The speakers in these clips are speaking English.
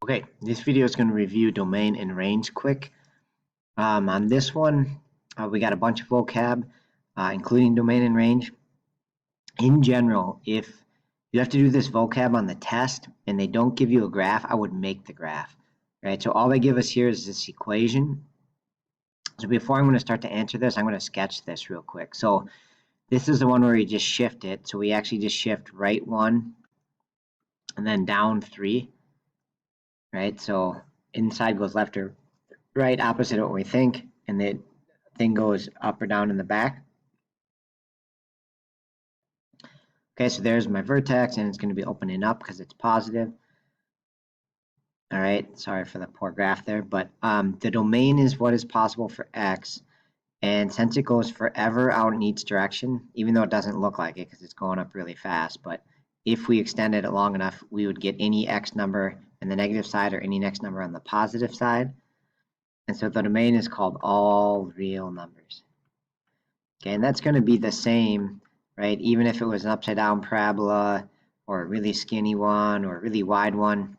Okay, this video is going to review domain and range quick. On this one, we got a bunch of vocab, including domain and range. In general, if you have to do this vocab on the test and they don't give you a graph, I would make the graph, right? So all they give us here is this equation. So before I'm going to start to answer this, I'm going to sketch this real quick. So this is the one where you just shift it. So we actually just shift right 1 and then down 3. Right, so inside goes left or right, opposite of what we think, and the thing goes up or down in the back. Okay, so there's my vertex, and it's going to be opening up because it's positive. All right, sorry for the poor graph there, but the domain is what is possible for x, and since it goes forever out in each direction, even though it doesn't look like it because it's going up really fast, but if we extended it long enough, we would get any x number in the negative side or any next number on the positive side. And so the domain is called all real numbers. Okay, and that's going to be the same, right? Even if it was an upside down parabola or a really skinny one or a really wide one,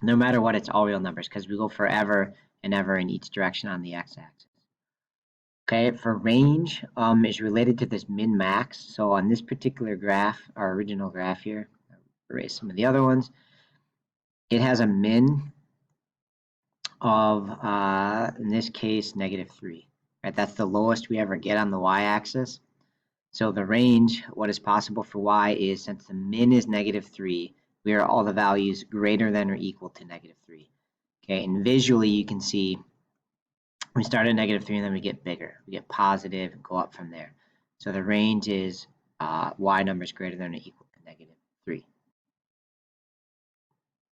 no matter what, it's all real numbers because we go forever and ever in each direction on the x-axis. Okay, for range is related to this min-max. So on this particular graph, our original graph here, I'll erase some of the other ones, it has a min of, in this case, -3. Right, that's the lowest we ever get on the y-axis. So the range, what is possible for y, is since the min is -3, we are all the values greater than or equal to -3. Okay, and visually you can see we start at -3 and then we get bigger. We get positive and go up from there. So the range is y numbers greater than or equal to -3.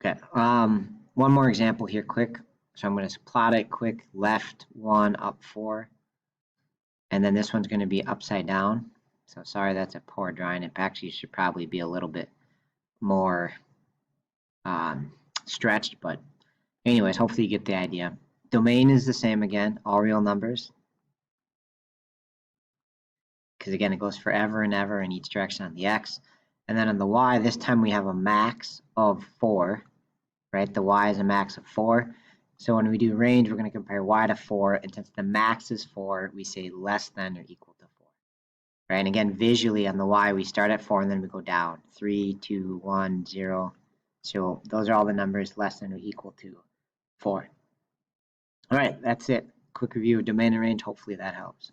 Okay, one more example here quick. So I'm going to plot it quick, left 1, up 4. And then this one's going to be upside down. So sorry, that's a poor drawing. It actually should probably be a little bit more stretched, but anyways, hopefully you get the idea. Domain is the same again, all real numbers. Because again, it goes forever and ever in each direction on the x. And then on the y, this time we have a max of 4, right? The y is a max of 4. So when we do range, we're going to compare y to 4. And since the max is 4, we say less than or equal to 4. Right? And again, visually on the y, we start at 4 and then we go down. 3, 2, 1, 0. So those are all the numbers less than or equal to 4. All right, that's it. Quick review of domain and range. Hopefully that helps.